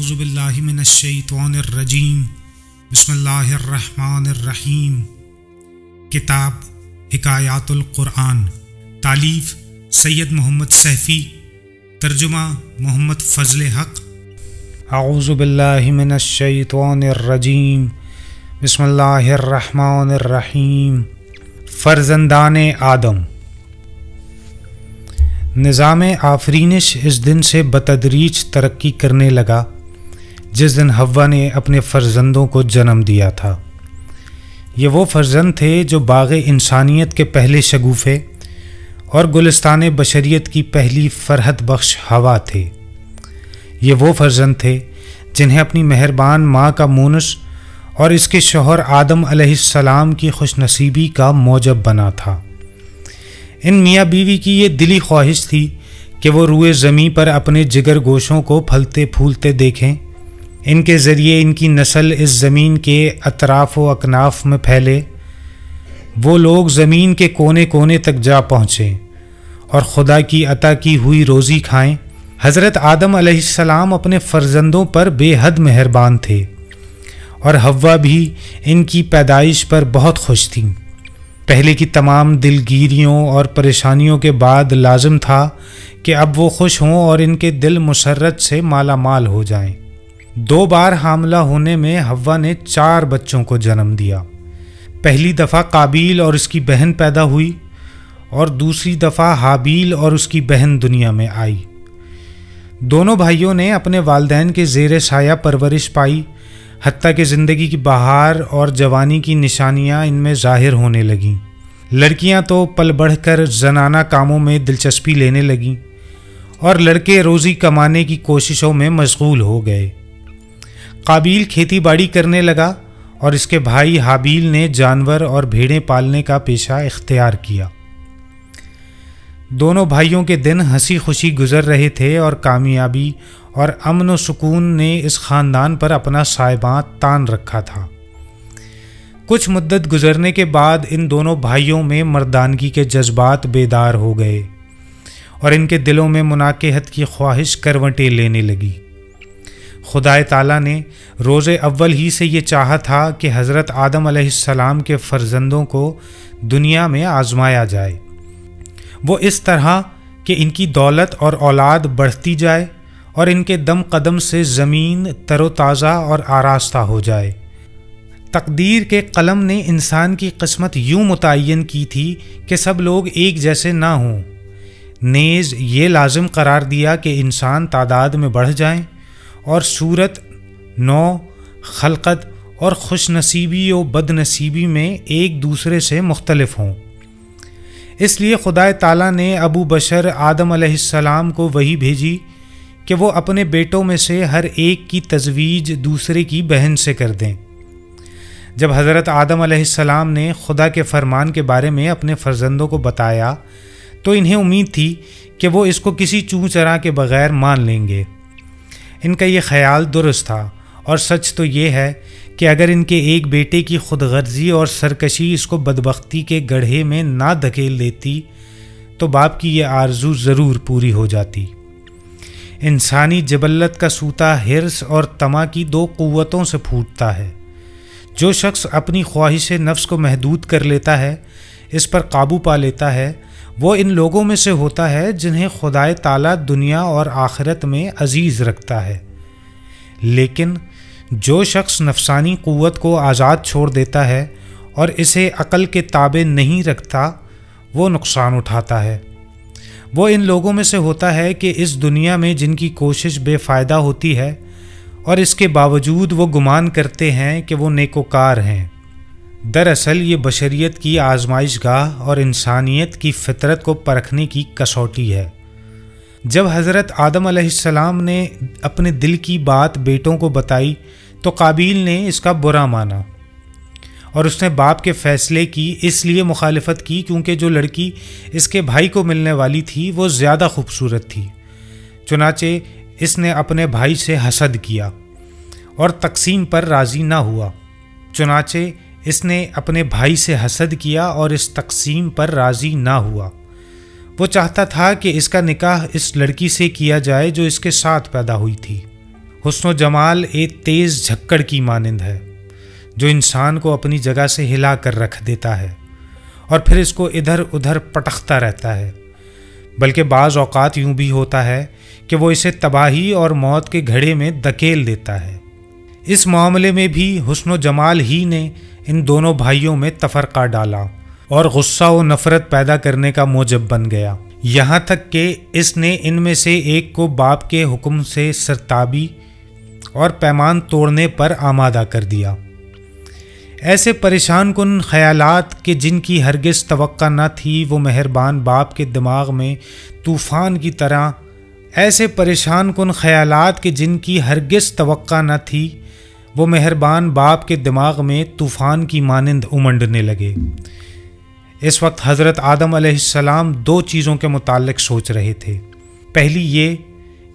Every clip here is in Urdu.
اعوذ باللہ من الشیطان الرجیم بسم اللہ الرحمن الرحیم۔ کتاب حکایات القرآن، تالیف سید محمد سیفی، ترجمہ محمد فضل حق۔ اعوذ باللہ من الشیطان الرجیم بسم اللہ الرحمن الرحیم۔ فرزندان آدم۔ نظام آفرینش اس دن سے بتدریج ترقی کرنے لگا جس دن حوا نے اپنے فرزندوں کو جنم دیا تھا۔ یہ وہ فرزند تھے جو باغ انسانیت کے پہلے شگوفے اور گلستان بشریت کی پہلی فرحت بخش ہوا تھے۔ یہ وہ فرزند تھے جنہیں اپنی مہربان ماں کا مونس اور اس کے شوہر آدم علیہ السلام کی خوش نصیبی کا موجب بنا تھا۔ ان میاں بیوی کی یہ دلی خواہش تھی کہ وہ روئے زمیں پر اپنے جگر گوشوں کو پھلتے پھولتے دیکھیں، ان کے ذریعے ان کی نسل اس زمین کے اطراف و اکناف میں پھیلے، وہ لوگ زمین کے کونے کونے تک جا پہنچیں اور خدا کی عطا کی ہوئی روزی کھائیں۔ حضرت آدم علیہ السلام اپنے فرزندوں پر بے حد مہربان تھے اور حوا بھی ان کی پیدائش پر بہت خوش تھیں۔ پہلے کی تمام دلگیریوں اور پریشانیوں کے بعد لازم تھا کہ اب وہ خوش ہوں اور ان کے دل مسرت سے مالا مال ہو جائیں۔ 2 بار حاملہ ہونے میں حوا نے 4 بچوں کو جنم دیا۔ پہلی دفعہ قابیل اور اس کی بہن پیدا ہوئی اور دوسری دفعہ حابیل اور اس کی بہن دنیا میں آئی۔ دونوں بھائیوں نے اپنے والدین کے زیر سایہ پرورش پائی، حتیٰ کہ زندگی کی بہار اور جوانی کی نشانیاں ان میں ظاہر ہونے لگیں۔ لڑکیاں تو پل بڑھ کر زنانہ کاموں میں دلچسپی لینے لگیں اور لڑکے روزی کمانے کی کوششوں میں مشغول ہو گئے۔ قابیل کھیتی باڑی کرنے لگا اور اس کے بھائی حابیل نے جانور اور بھیڑیں پالنے کا پیشہ اختیار کیا۔ دونوں بھائیوں کے دن ہنسی خوشی گزر رہے تھے اور کامیابی اور امن و سکون نے اس خاندان پر اپنا سائبان تان رکھا تھا۔ کچھ مدت گزرنے کے بعد ان دونوں بھائیوں میں مردانگی کے جذبات بیدار ہو گئے اور ان کے دلوں میں مناکحت کی خواہش کروٹیں لینے لگی۔ خدا تعالیٰ نے روز اول ہی سے یہ چاہا تھا کہ حضرت آدم علیہ السلام کے فرزندوں کو دنیا میں آزمایا جائے، وہ اس طرح کہ ان کی دولت اور اولاد بڑھتی جائے اور ان کے دم قدم سے زمین تر و تازہ اور آراستہ ہو جائے۔ تقدیر کے قلم نے انسان کی قسمت یوں متعین کی تھی کہ سب لوگ ایک جیسے نہ ہوں، نیز یہ لازم قرار دیا کہ انسان تعداد میں بڑھ جائیں اور صورت، نوع، خلقت اور خوش نصیبی و بد نصیبی میں ایک دوسرے سے مختلف ہوں۔ اس لیے خدا تعالیٰ نے ابو بشر آدم علیہ السلام کو وحی بھیجی کہ وہ اپنے بیٹوں میں سے ہر ایک کی تزویج دوسرے کی بہن سے کر دیں۔ جب حضرت آدم علیہ السلام نے خدا کے فرمان کے بارے میں اپنے فرزندوں کو بتایا تو انہیں امید تھی کہ وہ اس کو کسی چوں چرا کے بغیر مان لیں گے۔ ان کا یہ خیال درست تھا اور سچ تو یہ ہے کہ اگر ان کے ایک بیٹے کی خود غرضی اور سرکشی اس کو بدبختی کے گڑھے میں نہ دھکیل دیتی تو باپ کی یہ آرزو ضرور پوری ہو جاتی۔ انسانی جبلت کا سوتا حرص اور طمع کی 2 قوتوں سے پھوٹتا ہے۔ جو شخص اپنی خواہش نفس کو محدود کر لیتا ہے، اس پر قابو پا لیتا ہے، وہ ان لوگوں میں سے ہوتا ہے جنہیں خدائے تعالیٰ دنیا اور آخرت میں عزیز رکھتا ہے۔ لیکن جو شخص نفسانی قوت کو آزاد چھوڑ دیتا ہے اور اسے عقل کے تابع نہیں رکھتا، وہ نقصان اٹھاتا ہے۔ وہ ان لوگوں میں سے ہوتا ہے کہ اس دنیا میں جن کی کوشش بے فائدہ ہوتی ہے اور اس کے باوجود وہ گمان کرتے ہیں کہ وہ نیکوکار ہیں۔ دراصل یہ بشریت کی آزمائش گاہ اور انسانیت کی فطرت کو پرکھنے کی کسوٹی ہے۔ جب حضرت آدم علیہ السلام نے اپنے دل کی بات بیٹوں کو بتائی تو قابیل نے اس کا برا مانا اور اس نے باپ کے فیصلے کی اس لیے مخالفت کی کیونکہ جو لڑکی اس کے بھائی کو ملنے والی تھی وہ زیادہ خوبصورت تھی۔ چنانچہ اس نے اپنے بھائی سے حسد کیا اور تقسیم پر راضی نہ ہوا۔ وہ چاہتا تھا کہ اس کا نکاح اس لڑکی سے کیا جائے جو اس کے ساتھ پیدا ہوئی تھی۔ حسن و جمال ایک تیز جھکڑ کی مانند ہے جو انسان کو اپنی جگہ سے ہلا کر رکھ دیتا ہے اور پھر اس کو ادھر ادھر پٹکتا رہتا ہے، بلکہ بعض اوقات یوں بھی ہوتا ہے کہ وہ اسے تباہی اور موت کے گھڑے میں دھکیل دیتا ہے۔ اس معاملے میں بھی حسن و جمال ہی نے ان دونوں بھائیوں میں تفرقہ ڈالا اور غصہ و نفرت پیدا کرنے کا موجب بن گیا، یہاں تک کہ اس نے ان میں سے ایک کو باپ کے حکم سے سرتابی اور پیمان توڑنے پر آمادہ کر دیا۔ ایسے پریشان کن خیالات کہ جن کی ہرگز توقع نہ تھی وہ مہربان باپ کے دماغ میں طوفان کی طرح وہ مہربان باپ کے دماغ میں طوفان کی مانند امنڈنے لگے۔ اس وقت حضرت آدم علیہ السلام دو چیزوں کے متعلق سوچ رہے تھے۔ پہلی یہ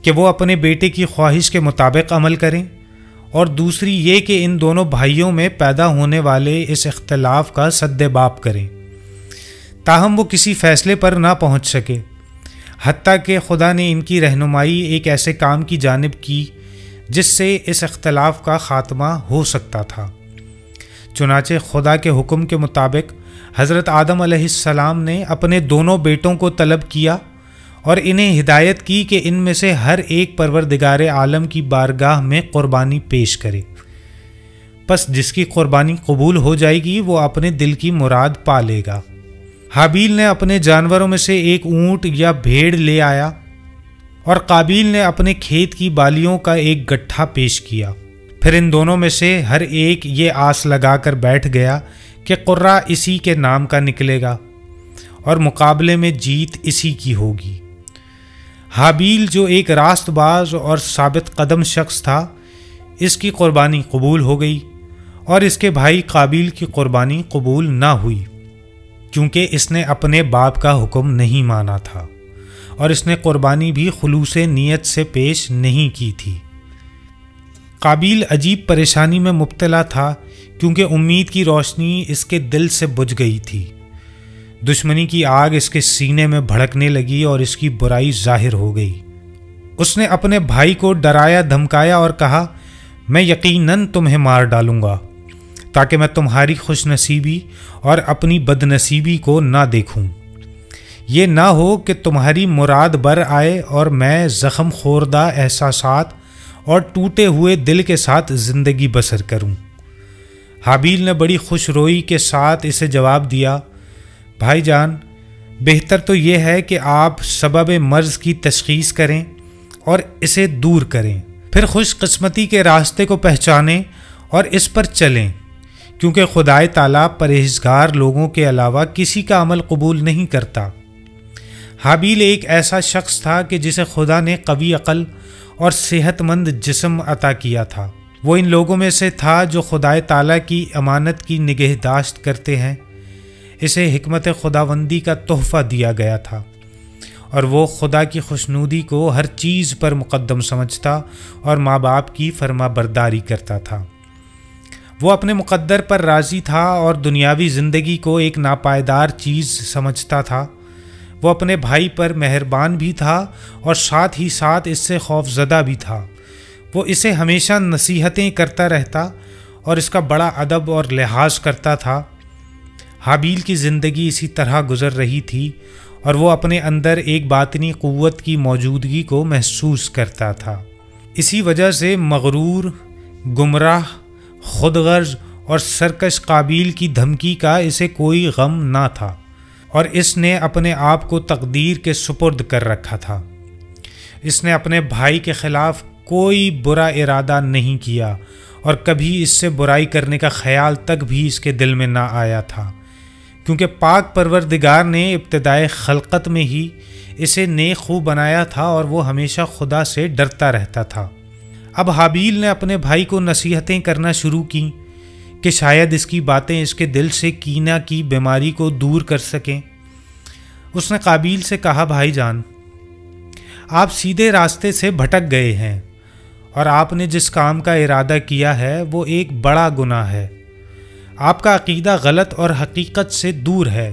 کہ وہ اپنے بیٹے کی خواہش کے مطابق عمل کریں، اور دوسری یہ کہ ان دونوں بھائیوں میں پیدا ہونے والے اس اختلاف کا سد باب کریں۔ تاہم وہ کسی فیصلے پر نہ پہنچ سکے، حتیٰ کہ خدا نے ان کی رہنمائی ایک ایسے کام کی جانب کی جس سے اس اختلاف کا خاتمہ ہو سکتا تھا۔ چنانچہ خدا کے حکم کے مطابق حضرت آدم علیہ السلام نے اپنے دونوں بیٹوں کو طلب کیا اور انہیں ہدایت کی کہ ان میں سے ہر ایک پروردگار عالم کی بارگاہ میں قربانی پیش کرے، پس جس کی قربانی قبول ہو جائے گی وہ اپنے دل کی مراد پا لے گا۔ حابیل نے اپنے جانوروں میں سے ایک اونٹ یا بھیڑ لے آیا اور قابیل نے اپنے کھیت کی بالیوں کا ایک گٹھا پیش کیا۔ پھر ان دونوں میں سے ہر ایک یہ آس لگا کر بیٹھ گیا کہ قرہ اسی کے نام کا نکلے گا اور مقابلے میں جیت اسی کی ہوگی۔ حابیل جو ایک راست باز اور ثابت قدم شخص تھا، اس کی قربانی قبول ہو گئی اور اس کے بھائی قابیل کی قربانی قبول نہ ہوئی، کیونکہ اس نے اپنے باپ کا حکم نہیں مانا تھا اور اس نے قربانی بھی خلوص نیت سے پیش نہیں کی تھی۔ قابیل عجیب پریشانی میں مبتلا تھا کیونکہ امید کی روشنی اس کے دل سے بجھ گئی تھی۔ دشمنی کی آگ اس کے سینے میں بھڑکنے لگی اور اس کی برائی ظاہر ہو گئی۔ اس نے اپنے بھائی کو ڈرایا دھمکایا اور کہا، میں یقیناً تمہیں مار ڈالوں گا تاکہ میں تمہاری خوش نصیبی اور اپنی بد نصیبی کو نہ دیکھوں۔ یہ نہ ہو کہ تمہاری مراد بر آئے اور میں زخم خوردہ احساسات اور ٹوٹے ہوئے دل کے ساتھ زندگی بسر کروں۔ حابیل نے بڑی خوش روئی کے ساتھ اسے جواب دیا، بھائی جان، بہتر تو یہ ہے کہ آپ سبب مرض کی تشخیص کریں اور اسے دور کریں، پھر خوش قسمتی کے راستے کو پہچانیں اور اس پر چلیں، کیونکہ خدائے تعالیٰ پرہیزگار لوگوں کے علاوہ کسی کا عمل قبول نہیں کرتا۔ حابیل ایک ایسا شخص تھا کہ جسے خدا نے قوی عقل اور صحت مند جسم عطا کیا تھا۔ وہ ان لوگوں میں سے تھا جو خدائے تعالیٰ کی امانت کی نگہداشت کرتے ہیں۔ اسے حکمت خداوندی کا تحفہ دیا گیا تھا اور وہ خدا کی خوشنودی کو ہر چیز پر مقدم سمجھتا اور ماں باپ کی فرما برداری کرتا تھا۔ وہ اپنے مقدر پر راضی تھا اور دنیاوی زندگی کو ایک ناپائیدار چیز سمجھتا تھا۔ وہ اپنے بھائی پر مہربان بھی تھا اور ساتھ ہی ساتھ اس سے خوف زدہ بھی تھا۔ وہ اسے ہمیشہ نصیحتیں کرتا رہتا اور اس کا بڑا ادب اور لحاظ کرتا تھا۔ حابیل کی زندگی اسی طرح گزر رہی تھی اور وہ اپنے اندر ایک باطنی قوت کی موجودگی کو محسوس کرتا تھا۔ اسی وجہ سے مغرور، گمراہ، خود غرض اور سرکش قابیل کی دھمکی کا اسے کوئی غم نہ تھا اور اس نے اپنے آپ کو تقدیر کے سپرد کر رکھا تھا۔ اس نے اپنے بھائی کے خلاف کوئی برا ارادہ نہیں کیا اور کبھی اس سے برائی کرنے کا خیال تک بھی اس کے دل میں نہ آیا تھا، کیونکہ پاک پروردگار نے ابتدائے خلقت میں ہی اسے نیک خو بنایا تھا اور وہ ہمیشہ خدا سے ڈرتا رہتا تھا۔ اب حابیل نے اپنے بھائی کو نصیحتیں کرنا شروع کیں کہ شاید اس کی باتیں اس کے دل سے کینہ کی بیماری کو دور کر سکیں۔ اس نے قابیل سے کہا، بھائی جان، آپ سیدھے راستے سے بھٹک گئے ہیں اور آپ نے جس کام کا ارادہ کیا ہے وہ ایک بڑا گناہ ہے۔ آپ کا عقیدہ غلط اور حقیقت سے دور ہے،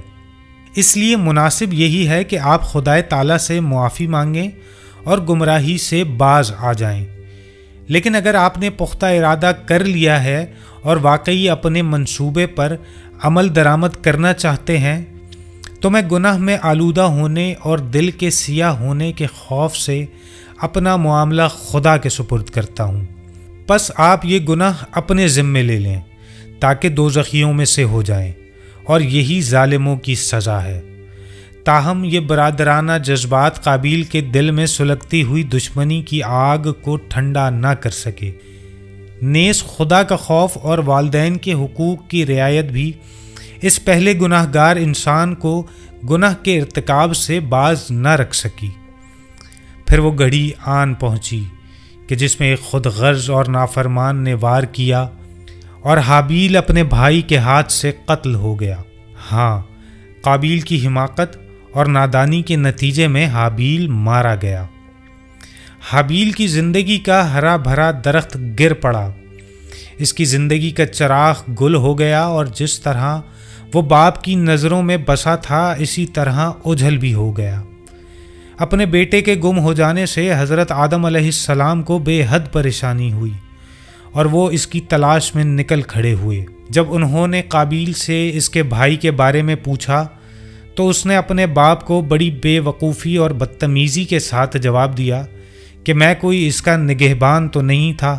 اس لیے مناسب یہی ہے کہ آپ خدائے تعالیٰ سے معافی مانگیں اور گمراہی سے باز آ جائیں۔ لیکن اگر آپ نے پختہ ارادہ کر لیا ہے اور واقعی اپنے منصوبے پر عمل درآمد کرنا چاہتے ہیں تو میں گناہ میں آلودہ ہونے اور دل کے سیاہ ہونے کے خوف سے اپنا معاملہ خدا کے سپرد کرتا ہوں۔ پس آپ یہ گناہ اپنے ذمے لے لیں تاکہ دوزخیوں میں سے ہو جائیں، اور یہی ظالموں کی سزا ہے۔ تاہم یہ برادرانہ جذبات قابیل کے دل میں سلگتی ہوئی دشمنی کی آگ کو ٹھنڈا نہ کر سکے۔ نیز خدا کا خوف اور والدین کے حقوق کی رعایت بھی اس پہلے گناہ گار انسان کو گناہ کے ارتکاب سے باز نہ رکھ سکی۔ پھر وہ گھڑی آن پہنچی کہ جس میں ایک خود غرض اور نافرمان نے وار کیا اور حابیل اپنے بھائی کے ہاتھ سے قتل ہو گیا۔ ہاں، قابیل کی حماقت اور نادانی کے نتیجے میں حابیل مارا گیا۔ حابیل کی زندگی کا ہرا بھرا درخت گر پڑا، اس کی زندگی کا چراغ گل ہو گیا، اور جس طرح وہ باپ کی نظروں میں بسا تھا اسی طرح اجھل بھی ہو گیا۔ اپنے بیٹے کے گم ہو جانے سے حضرت آدم علیہ السلام کو بے حد پریشانی ہوئی اور وہ اس کی تلاش میں نکل کھڑے ہوئے۔ جب انہوں نے قابیل سے اس کے بھائی کے بارے میں پوچھا تو اس نے اپنے باپ کو بڑی بے وقوفی اور بدتمیزی کے ساتھ جواب دیا کہ میں کوئی اس کا نگہبان تو نہیں تھا۔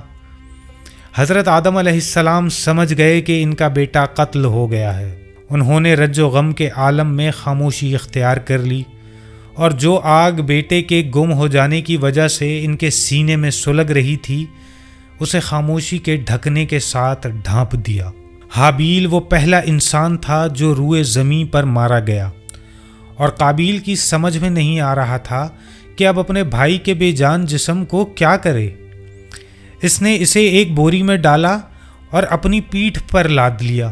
حضرت آدم علیہ السلام سمجھ گئے کہ ان کا بیٹا قتل ہو گیا ہے۔ انہوں نے رنج و غم کے عالم میں خاموشی اختیار کر لی، اور جو آگ بیٹے کے گم ہو جانے کی وجہ سے ان کے سینے میں سلگ رہی تھی اسے خاموشی کے ڈھکنے کے ساتھ ڈھانپ دیا۔ حابیل وہ پہلا انسان تھا جو روئے زمین پر مارا گیا، اور قابیل کی سمجھ میں نہیں آ رہا تھا کہ اب اپنے بھائی کے بے جان جسم کو کیا کرے۔ اس نے اسے ایک بوری میں ڈالا اور اپنی پیٹھ پر لاد لیا۔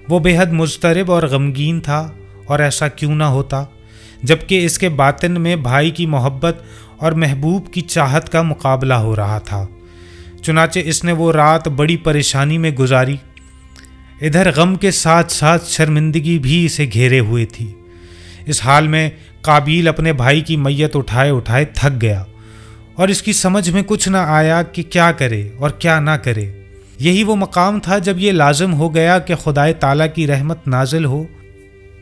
وہ بے حد مضطرب اور غمگین تھا، اور ایسا کیوں نہ ہوتا جبکہ اس کے باطن میں بھائی کی محبت اور محبوب کی چاہت کا مقابلہ ہو رہا تھا۔ چنانچہ اس نے وہ رات بڑی پریشانی میں گزاری۔ ادھر غم کے ساتھ ساتھ شرمندگی بھی اسے گھیرے ہوئے تھی۔ اس حال میں قابیل اپنے بھائی کی میت اٹھائے اٹھائے تھک گیا، اور اس کی سمجھ میں کچھ نہ آیا کہ کیا کرے اور کیا نہ کرے۔ یہی وہ مقام تھا جب یہ لازم ہو گیا کہ خدائے تعالیٰ کی رحمت نازل ہو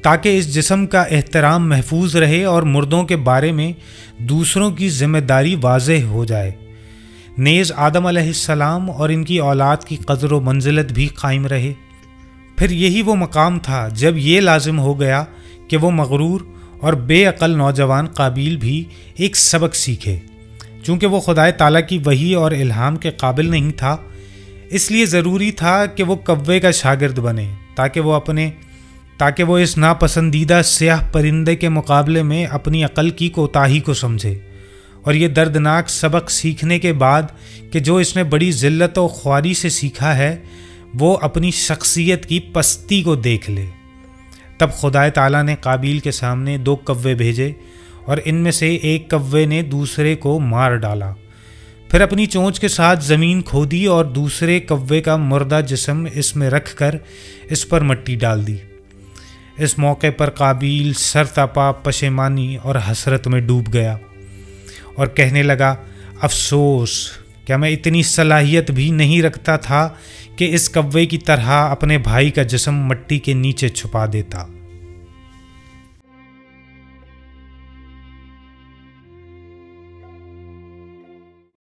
تاکہ اس جسم کا احترام محفوظ رہے اور مردوں کے بارے میں دوسروں کی ذمہ داری واضح ہو جائے۔ نیز آدم علیہ السلام اور ان کی اولاد کی قدر و منزلت بھی قائم رہے۔ پھر یہی وہ مقام تھا جب یہ لازم ہو گیا کہ وہ مغرور اور بے عقل نوجوان قابیل بھی ایک سبق سیکھے۔ چونکہ وہ خدائے تعالیٰ کی وحی اور الہام کے قابل نہیں تھا، اس لیے ضروری تھا کہ وہ کوے کا شاگرد بنے تاکہ وہ اس ناپسندیدہ سیاہ پرندے کے مقابلے میں اپنی عقل کی کوتاہی کو سمجھے، اور یہ دردناک سبق سیکھنے کے بعد کہ جو اس نے بڑی ذلت و خواری سے سیکھا ہے وہ اپنی شخصیت کی پستی کو دیکھ لے۔ تب خدائے تعالیٰ نے قابیل کے سامنے 2 کوے بھیجے، اور ان میں سے ایک کوے نے دوسرے کو مار ڈالا۔ پھر اپنی چونچ کے ساتھ زمین کھودی اور دوسرے کوے کا مردہ جسم اس میں رکھ کر اس پر مٹی ڈال دی۔ اس موقع پر قابیل سرتاپا پشیمانی اور حسرت میں ڈوب گیا اور کہنے لگا، افسوس، کیا میں اتنی صلاحیت بھی نہیں رکھتا تھا کہ اس کوے کی طرح اپنے بھائی کا جسم مٹی کے نیچے چھپا دیتا۔